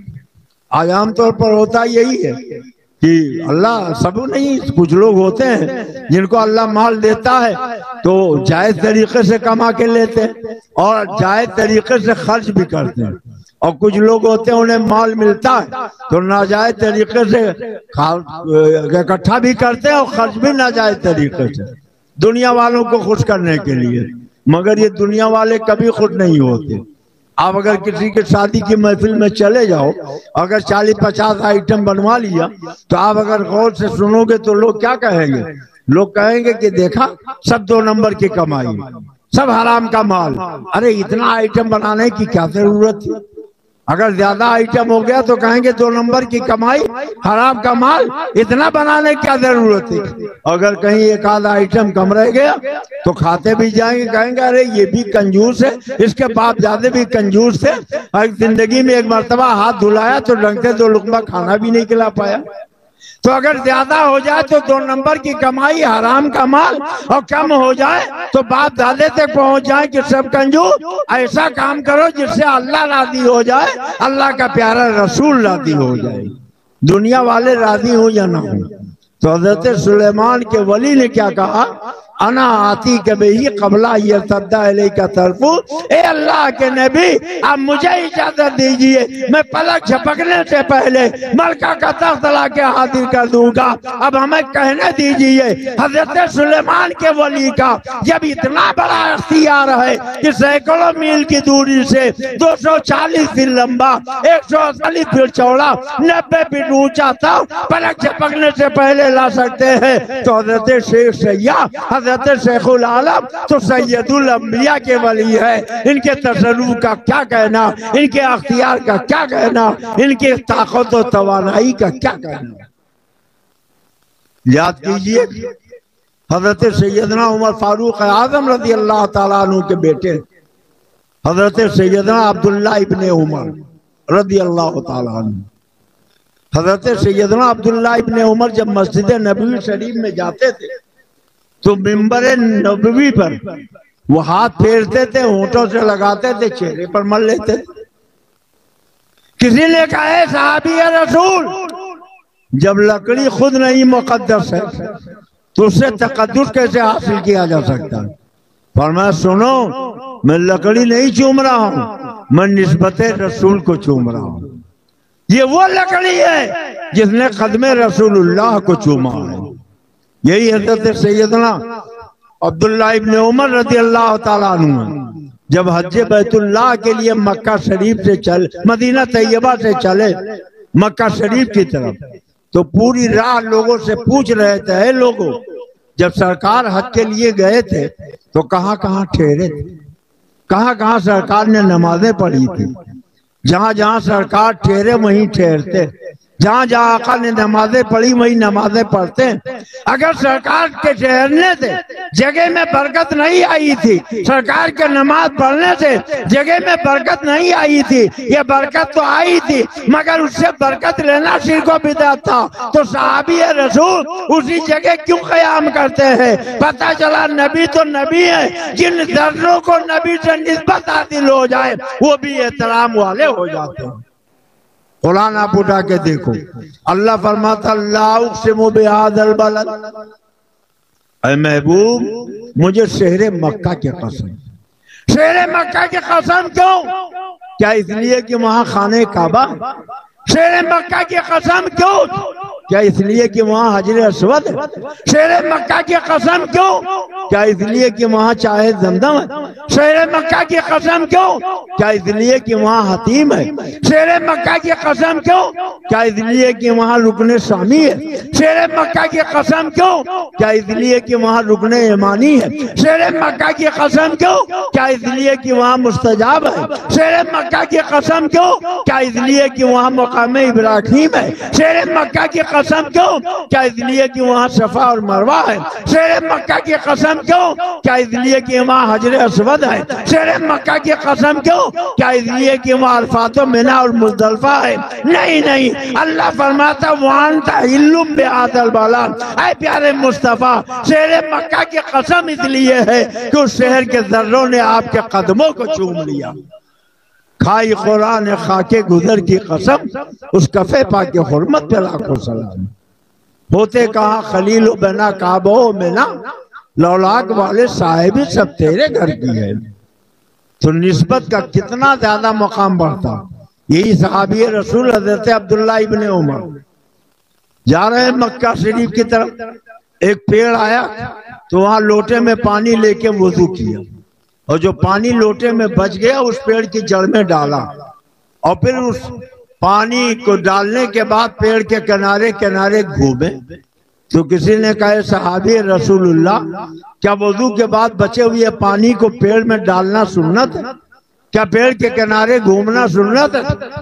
आम तौर पर होता यही है कि अल्लाह सब नहीं, कुछ लोग होते हैं जिनको अल्लाह माल देता है तो जायज तरीके से कमा के लेते हैं और जायज तरीके से खर्च भी करते हैं, और कुछ लोग होते हैं उन्हें माल मिलता है तो नाजायज तरीके से इकट्ठा भी करते हैं और खर्च भी नाजायज तरीके से दुनिया वालों को खुश करने के लिए। मगर ये दुनिया वाले कभी खुश नहीं होते। आप अगर किसी के शादी की महफिल में चले जाओ, अगर 40-50 आइटम बनवा लिया तो आप अगर गौर से सुनोगे तो लोग क्या कहेंगे? लोग कहेंगे कि देखा सब 2 नंबर की कमाई, सब हराम का माल। अरे इतना आइटम बनाने की क्या जरूरत थी? अगर ज्यादा आइटम हो गया तो कहेंगे 2 नंबर की कमाई, हराम का माल, इतना बनाने की क्या जरूरत है? अगर कहीं एक आधा आइटम कम रह गया तो खाते भी जाएंगे, कहेंगे अरे ये भी कंजूस है, इसके बाप ज्यादा भी कंजूस थे, जिंदगी में एक मर्तबा हाथ धुलाया तो ढंग से 2 लुकमा खाना भी नहीं खिला पाया। तो अगर ज्यादा हो जाए तो 2 नंबर की कमाई, हराम का माल, और कम हो जाए तो बाप दादे तक पहुंच जाए कि सब कंजूस, ऐसा काम करो जिससे अल्लाह राजी हो जाए, अल्लाह का प्यारा रसूल राजी हो जाए। दुनिया वाले राजी हो या ना हो। तो हजरत सुलेमान के वली ने क्या कहा? अना आती कभी ही कबला ये तब्दा का तरफू, ए अल्लाह के नबी आप मुझे इजाजत दीजिए, मैं पलक झपकने से पहले मलका का तख्त ला के हाजिर कर दूंगा। अब हमें कहने दीजिए हजरत सुलेमान के वली का जब इतना बड़ा इख्तियार है कि सैकड़ों मील की दूरी से 240 फीट लंबा, 180 फीट चौड़ा, 90 फीट ऊंचा था, पलक झपकने से पहले ला सकते हैं, तो हजरत शेख सैयद हजरत शेखुल आलम तो सैयदुल अंबिया के वली है। इनके तसर्रुफ का क्या कहना, इनके अख्तियार का क्या कहना, इनके ताकत और तवानाई का क्या कहना। याद कीजिए हजरत सैयदना उमर फारूक आजम रजी अल्लाह ताला अन्हु के बेटे हजरत सैयदना अब्दुल्ला इब्ने उमर रजी अल्लाह ताला अन्हु, हजरत सैयदना अब्दुल्ला इब्ने उमर जब मस्जिद नबवी शरीफ में जाते थे तो मिंबर नबवी पर वो हाथ फेरते थे, होंठों से लगाते थे, चेहरे पर मल लेते थे। किसी ने कहा है साहबी रसूल, जब लकड़ी खुद नहीं मुकद्दस है तो उससे तकद्दुस कैसे हासिल किया जा सकता है? फरमाया सुनो, मैं लकड़ी नहीं चूम रहा हूं, मैं निस्बत रसूल को चूम रहा हूं। ये वो लकड़ी है जिसने कदमे रसूलुल्लाह को चूमा है। यही हजरत सैयदना अब्दुल्ला इब्ने उमर रज़ी अल्लाह ताला अन्हु जब हज बैतुल्लाह के लिए मक्का शरीफ से चले, मदीना तैयबा से चले मक्का शरीफ की तरफ, तो पूरी राह लोगों से पूछ रहे थे, लोगों जब सरकार हज के लिए गए थे तो कहाँ कहाँ ठहरे थे, कहाँ कहाँ सरकार ने नमाजें पढ़ी थी। जहाँ जहाँ सरकार ठहरे वहीं ठहरते, जहाँ जहाँ आका ने नमाजें पढ़ी वही नमाजें पढ़ते। अगर सरकार के ठहरने से जगह में बरकत नहीं आई थी, सरकार के नमाज पढ़ने से जगह में बरकत नहीं आई थी, ये बरकत तो आई थी मगर उससे बरकत लेना शिर्क व बिदअत था, तो सहाबी रसूल उसी जगह क्यों क़याम करते हैं? पता चला नबी तो नबी है, जिन दर्जों को नबी से निस्बत हासिल हो जाए वो भी एहतराम वाले हो जाते हैं। कुरान आप उठा के देखो, अल्लाह फरमाता ला उक़सिमु बिहाज़ल बलद, ऐ महबूब मुझे शहर मक्का की कसम। शहर मक्का की कसम क्यों? क्या इसलिए कि वहां खाने काबा? शहर मक्का की कसम क्यों? क्या इसलिए कि वहाँ हजरे अस्वद है? शहर मक्का की कसम क्यों? क्या इसलिए कि वहाँ चाहे जमदम है? शहर मक्का की कसम क्यों? क्या इसलिए कि वहाँ हतीम है? शहर मक्का की कसम क्यों? क्या इसलिए कि वहाँ रुकने शामी है? शहर मक्का की कसम क्यों? क्या इसलिए कि वहाँ रुकने ईमानी है? शहर मक्का की कसम क्यों? क्या इसलिए कि वहाँ मुस्तजाब है? शहर मक्का की कसम क्यों? क्या इसलिए कि वहाँ मकाम इब्राहीम है? शहर मक्का की कसम क्यों? क्या इसलिए कि वहाँ सफा और मरवा है? शहर मक्का की कसम क्यों? क्या इसलिए कि वहाँ हजरे अस्वद है? शहर मक्का की कसम क्यों? क्या इसलिए कि वहाँ अरफात व मिना और मुज़दलिफा है? नहीं नहीं, अल्लाह फरमाता वांता इल्लुम बिहाज़ल बलद, ऐ प्यारे मुस्तफा शहर मक्का की कसम इसलिए है कि उस शहर के जर्रों ने आपके कदमों को चूम लिया। खाई कुरान खाके गुजर की कसम, उस कफे पाके हुर्मत पे लाखों सलाम। होते कहा खलील बना काबो में ना, लौलाक वाले साहिब सब तेरे घर की है। तो निस्बत का कितना ज्यादा मकाम बढ़ता। यही सहाबी रसूल हजरत अब्दुल्ला इब्ने उमर जा रहे हैं मक्का शरीफ की तरफ, एक पेड़ आया तो वहां लोटे में पानी लेके वुजू किया, और जो पानी लोटे में बच गया उस पेड़ की जड़ में डाला, और फिर उस पानी को डालने के बाद पेड़ के किनारे किनारे घूमे। तो किसी ने कहा सहाबी रसूलुल्लाह, क्या वुजू के बाद बचे हुए पानी को पेड़ में डालना सुन्नत है? क्या पेड़ के किनारे घूमना सुन्नत है?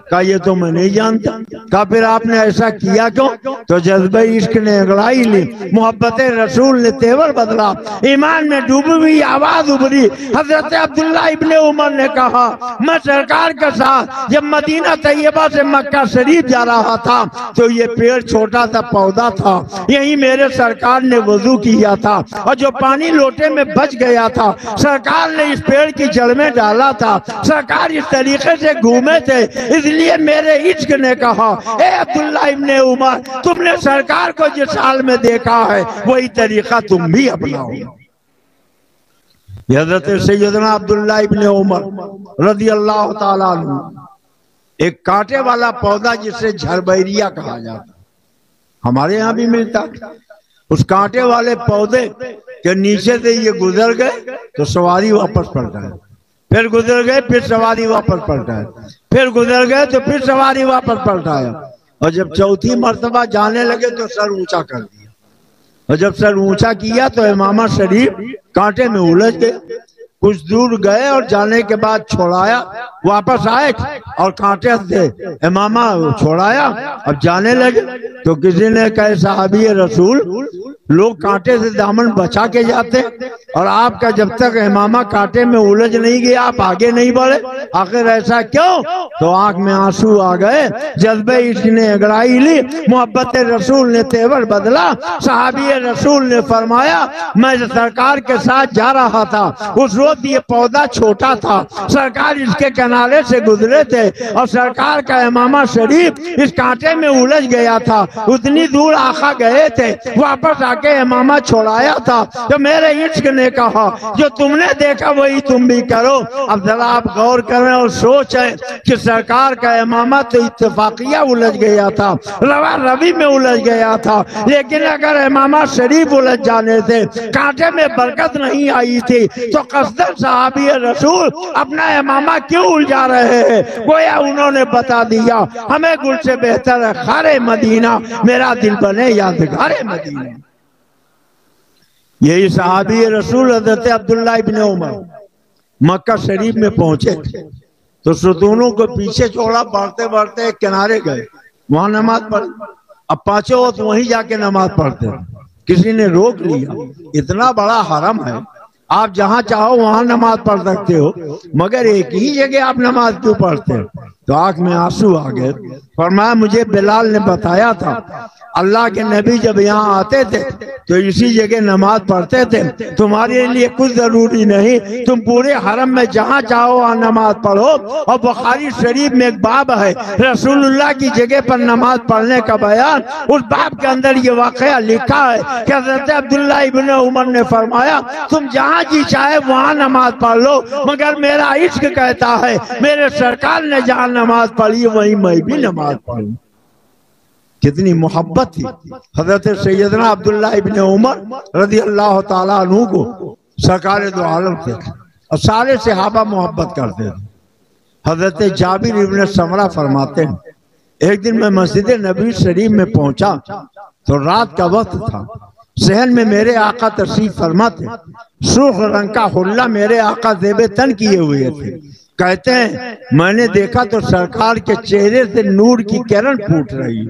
कहा ये तो मैं नहीं जानता। कहा फिर आपने ऐसा किया क्यों? तो जज्बे इश्क ने अंगड़ाई ली, मोहब्बत रसूल ने तेवर बदला, ईमान में डूबी हुई आवाज उभरी। हजरत अब्दुल्ला इब्ने उमर ने कहा, मैं सरकार के साथ जब मदीना तैयबा से मक्का शरीफ जा रहा था तो ये पेड़ छोटा सा पौधा था, यही मेरे सरकार ने वजू किया था, और जो पानी लोटे में बच गया था सरकार ने इस पेड़ की जड़ में डाला था। सरकार इस तरीके से घूमे थे, इसलिए मेरे इश्क ने कहा, ए अब्दुल्ला इब्ने उमर, तुमने सरकार को जिस हाल में देखा है वही तरीका तुम भी अपनाओ। हज़रत सैयदना अब्दुल्ला इब्ने उमर रज़ी अल्लाह ताला अन्हु, एक कांटे वाला पौधा जिसे झरबैरिया कहा जाता, हमारे यहाँ भी मिलता, उस कांटे वाले पौधे के नीचे से ये गुजर गए तो सवारी वापस पलटा है, फिर गुजर गए फिर सवारी वापस पलटाए, फिर गुजर गए तो फिर सवारी वापस पलटाया, और जब चौथी मर्तबा जाने लगे तो सर ऊंचा कर दिया, और जब सर ऊंचा किया तो इमामा शरीफ कांटे में उलझ गए। कुछ दूर गए और जाने के बाद छोड़ाया, वापस आए और कांटे से इमामा छोड़ाया, अब जाने लगे तो किसी ने कहे सहाबी रसूल, लोग कांटे से दामन बचा के जाते और आपका जब तक इमामा कांटे में उलझ नहीं गया आप आगे नहीं बढ़े, आखिर ऐसा क्यों? तो आंख में आंसू आ गए, जज्बे इसने अगड़ाई ली, मोहब्बत रसूल ने तेवर बदला। सहाबी रसूल ने फरमाया, मैं सरकार के साथ जा रहा था, उस रोज ये पौधा छोटा था, सरकार इसके किनारे से गुजरे थे और सरकार का इमामा शरीफ इस कांटे में उलझ गया था, उतनी दूर आका गए थे, वापस आके इमामा छोड़ाया था। तो मेरे इश्क ने कहा, जो तुमने देखा वही तुम भी करो। अब जरा आप गौर करें और सोचें कि सरकार का इमामा तो इत्तेफाकिया उलझ गया था, रवा रवि में उलझ गया था, लेकिन अगर इमामा शरीफ उलझ जाने से कांटे में बरकत नहीं आई थी तो कसदर सहाबी रसूल अपना इमामा क्यों उलझा रहे हैं? गोया उन्होंने बता दिया, हमें गुल से बेहतर है खारे मदीना, मेरा दिल बने यादगारे मदीना। यही सहाबी रसूल हज़रत अब्दुल्ला इब्ने उमर मक्का शरीफ में पहुंचे तो सुतूनों को पीछे छोड़ा, बढ़ते बढ़ते किनारे गए, वहां नमाज पढ़ी। अब पांचों वक्त वहीं जाके नमाज पढ़ते, किसी ने रोक लिया, इतना बड़ा हरम है, आप जहां चाहो वहां नमाज पढ़ सकते हो, मगर एक ही जगह आप नमाज क्यों पढ़ते हो? तो आंख में आंसू आ गए। फरमाया, मुझे बिलाल ने बताया था अल्लाह के नबी जब यहाँ आते थे तो इसी जगह नमाज पढ़ते थे, तुम्हारे लिए कुछ जरूरी नहीं, तुम पूरे हरम में जहाँ चाहो वहाँ नमाज पढ़ो। और बुखारी शरीफ में एक बाब है रसूलुल्लाह की जगह पर नमाज पढ़ने का बयान, उस बाब के अंदर ये वाकया लिखा है कि हज़रत अब्दुल्ला इब्ने उमर ने फरमाया, तुम जहाँ जी चाहे वहाँ नमाज पढ़ लो, मगर मेरा इश्क कहता है मेरे सरकार ने जहाँ नमाज पढ़ी वहीं मैं भी नमाज पढ़ूं। कितनी मोहब्बत थी हजरत सैयदना अब्दुल्ला इब्ने उमर रज़ी अल्लाह ताला अन्हु को सरकार दो आलम थे और सारे सहाबा मोहब्बत करते थे। हजरत जाबिर इब्ने समरा फरमाते हैं, एक दिन मैं मस्जिद नबी शरीफ में पहुंचा तो रात का वक्त था, सहन में मेरे आका तशरीफ फरमा थे, सुर्ख रंग का हुल्ला मेरे आका ज़ेबे तन किए हुए थे। कहते हैं मैंने देखा तो सरकार के चेहरे से नूर की किरण फूट रही।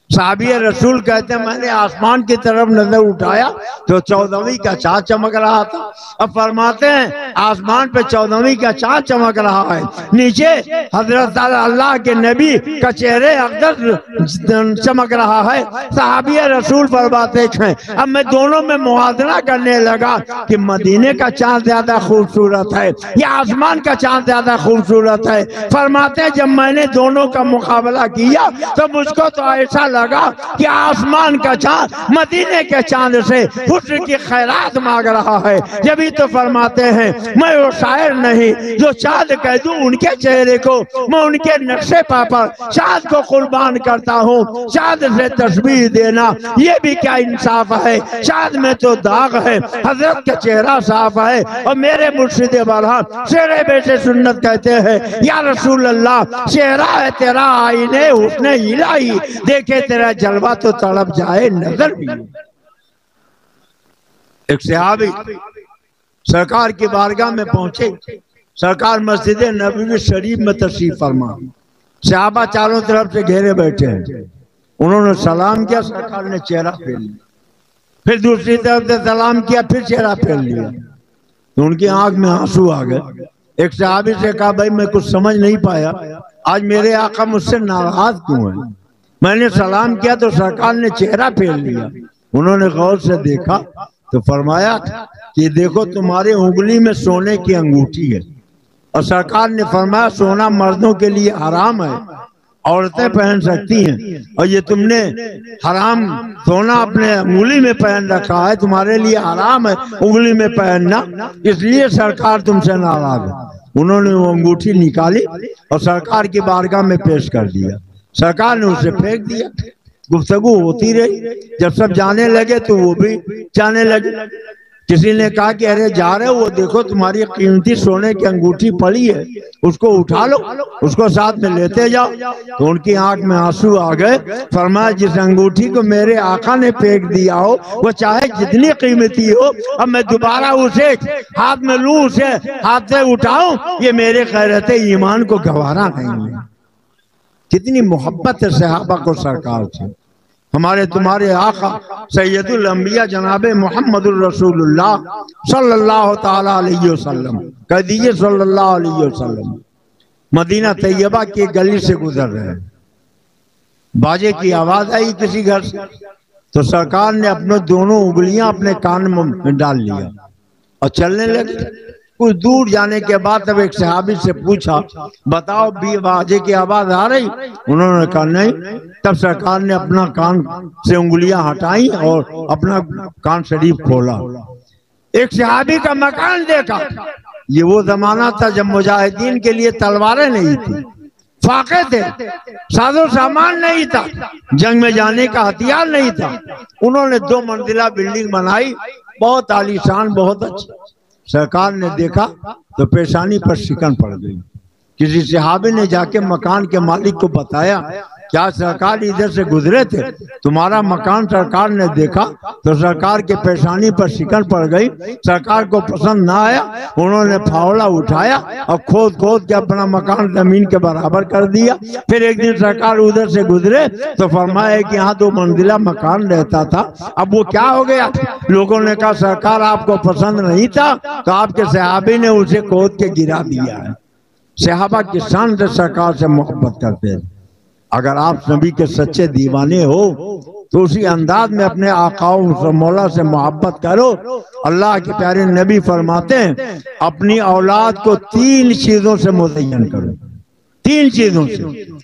साहबी रसूल कहते हैं मैंने आसमान की तरफ नजर उठाया तो 14वीं का चाँद चमक रहा था। अब फरमाते हैं आसमान पे 14वीं का चाँद चमक रहा है, नीचे हजरत अल्लाह के नबी का चेहरे अक़दस चमक रहा है। साहबी रसूल फरमाते हैं अब मैं दोनों में मुआवजा करने लगा कि मदीने का चाँद ज्यादा खूबसूरत है या आसमान का चाँद ज्यादा खूबसूरत है। फरमाते हैं जब मैंने दोनों का मुकाबला किया तो मुझको तो ऐसा लगा कि आसमान का चांद मदीने के चांद से हुस्न की खैरात मांग रहा है। जब तो फरमाते हैं मैं वो शायर नहीं जो चांद कह दूं उनके चेहरे को, मैं उनके नक्शे पर चांद को कुर्बान करता हूँ। चांद से तस्बीह देना ये भी क्या इंसाफ है, चांद में तो दाग है, हजरत का चेहरा साफ है। और मेरे मुर्शिद बरहम शेरे बेटे सुन्नत कहते हैं या रसूल अल्लाह चेहरा है तेरा आईने उसने इलाही, देखे तेरा जलवा तो तड़प जाए नजर भी। एक सहाबी सरकार की बारगाह में पहुंचे, सरकार मस्जिद नबवी शरीफ में तशरीफ फरमा, सहाबा चारों तरफ से घेरे बैठे हैं। उन्होंने सलाम किया, सरकार ने चेहरा फेर लिया, फिर दूसरी तरफ से सलाम किया, फिर चेहरा फेर लिया। तो उनकी आंख में आंसू आ गए। एक सहाबी से कहा भाई मैं कुछ समझ नहीं पाया, आज मेरे आका मुझसे नाराज क्यों है? मैंने सलाम किया तो सरकार ने चेहरा फेर लिया। उन्होंने गौर से देखा तो फरमाया कि देखो तुम्हारे उंगली में सोने की अंगूठी है, और सरकार ने फरमाया सोना मर्दों के लिए हराम है, औरतें पहन सकती हैं, और ये तुमने हराम सोना अपने उंगली में पहन रखा है, तुम्हारे लिए हराम है उंगली में पहनना, इसलिए सरकार तुमसे नाराज है। उन्होंने वो अंगूठी निकाली और सरकार की बारगाह में पेश कर दिया। सरकार ने उसे फेंक दिया। गुफ्तगू होती रही, जब सब जाने लगे तो वो भी जाने लगे। किसी ने कहा कि अरे जा रहे हो, वो देखो तुम्हारी कीमती सोने की अंगूठी पड़ी है, उसको उठा लो, उसको साथ में लेते जाओ। तो उनकी आंख में आंसू आ गए। फरमाया जिस अंगूठी को मेरे आका ने फेंक दिया हो वो चाहे जितनी कीमती हो, अब मैं दोबारा उसे हाथ में लूं, उसे हाथ से उठाऊं, ये मेरे खैरत ईमान को गवारा नहीं है। कितनी मोहब्बत है सहाबा को सरकार से। हमारे तुम्हारे आका सैयदुल अंबिया जनाब मोहम्मदुर रसूलुल्लाह सल्लल्लाहु ताला अलैहि वसल्लम, कह दीजिए सल्लल्लाहु अलैहि वसल्लम, मदीना तैयबा की गली से गुजर रहे हैं। बाजे की आवाज आई किसी घर से, तो सरकार ने अपने दोनों उंगलियां अपने कान में डाल लिया और चलने लगे। कुछ दूर जाने के बाद तब एक सहाबी से पूछा बताओ भी बाजे की आवाज आ रही? उन्होंने कहा नहीं। तब सरकार ने अपना कान से उंगलियां हटाई और अपना कान शरीफ खोला। एक सहाबी का मकान देखा। ये वो जमाना था जब मुजाहिदीन के लिए तलवारें नहीं थी, फाके थे, साजो सामान नहीं था, जंग में जाने का हथियार नहीं था। उन्होंने 2 मंजिला बिल्डिंग बनाई, बहुत आलीशान, बहुत अच्छी। सरकार ने देखा तो पेशानी पर शिकन पड़ गई। किसी सहाबी ने जाके मकान के मालिक को बताया क्या सरकार इधर से गुजरे थे, तुम्हारा मकान सरकार ने देखा तो सरकार के पेशानी पर शिकन पड़ गई। सरकार को पसंद ना आया, उन्होंने फावड़ा उठाया और खोद खोद के अपना मकान जमीन के बराबर कर दिया। फिर एक दिन सरकार उधर से गुजरे तो फरमाया कि यहाँ 2 मंजिला मकान रहता था, अब वो क्या हो गया? लोगों ने कहा सरकार आपको पसंद नहीं था तो आपके सहाबी ने उसे खोद के गिरा दिया है। सहाबा की शान से सरकार से मोहब्बत करते हैं। अगर आप नबी के सच्चे दीवाने हो तो उसी अंदाज में अपने आकाओं मौला से मोहब्बत करो। अल्लाह के प्यारे नबी फरमाते हैं अपनी औलाद को 3 चीजों से मुज़य्यन करो। 3 चीजों से।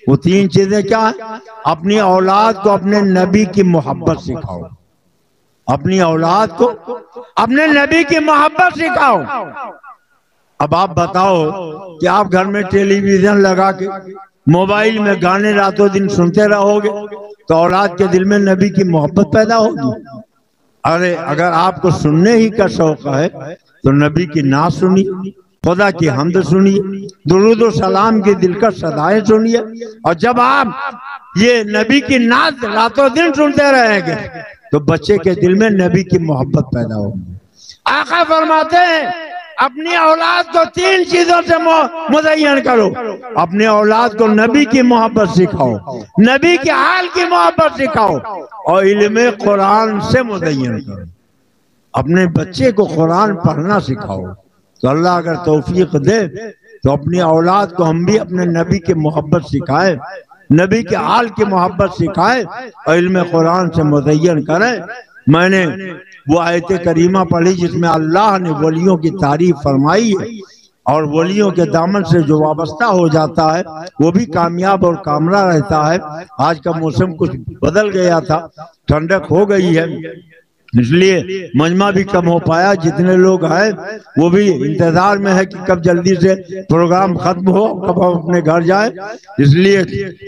वो 3 चीजें क्या है? अपनी औलाद को अपने नबी की मोहब्बत सिखाओ, अपनी औलाद को अपने नबी की मोहब्बत सिखाओ। अब आप बताओ कि आप घर में टेलीविजन लगा के मोबाइल में गाने रातों दिन सुनते रहोगे तो औलाद के दिल में नबी की मोहब्बत पैदा होगी? अरे अगर आपको सुनने ही का शौक है तो नबी की नात सुनिए, खुदा की हम्द सुनिए, दुरूद और सलाम की दिलकश सदाएं सुनिए। और जब आप ये नबी की नात रातों दिन सुनते रहेंगे तो बच्चे के दिल में नबी की मोहब्बत पैदा होगी। आका फरमाते हैं अपनी औलाद को 3 चीजों से मुज़य्यन करो। अपने औलाद को नबी की मोहब्बत सिखाओ, नबी के हाल की मोहब्बत सिखाओ और इल्म कुरान से मुज़य्यन करो। अपने बच्चे को कुरान पढ़ना सिखाओ। तो अल्लाह अगर तौफीक दे तो अपनी औलाद को हम भी अपने नबी की मोहब्बत सिखाए, नबी के हाल की मोहब्बत सिखाए और इल्म कुरान से मुज़य्यन करें। मैंने वो आयत करीमा पढ़ी जिसमें अल्लाह ने वलियों की तारीफ फरमाई है और वलियों के दामन से जो वाबस्ता हो जाता है वो भी कामयाब और कामरा रहता है। आज का मौसम कुछ बदल गया था, ठंडक हो गई है, इसलिए मजमा भी कम हो पाया। जितने लोग हैं वो भी इंतजार में है कि कब जल्दी से प्रोग्राम खत्म हो, कब हम अपने घर जाए। इसलिए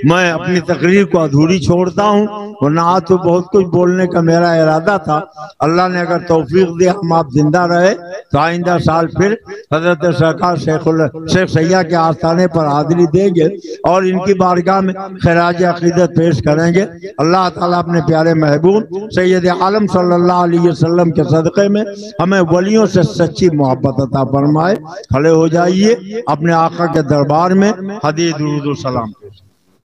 मैं अपनी तकरीर को अधूरी छोड़ता हूँ, वरना आज तो बहुत कुछ बोलने का मेरा इरादा था। अल्लाह ने अगर तौफीक दिया हम आप जिंदा रहे तो आइंदा साल फिर हजरत सरकार शेख सैयद के आस्थाने पर हाजिरी देंगे और इनकी बारगाह में खराज अकीदत पेश करेंगे। अल्लाह ताला अपने प्यारे महबूब सैयद आलम सल्लल्लाहु अलैहि वसल्लम के सदक़े में हमें वलियों से सच्ची मोहब्बत अता फरमाए। खड़े हो जाइए अपने आका के दरबार में हदीस दुरूद सलाम।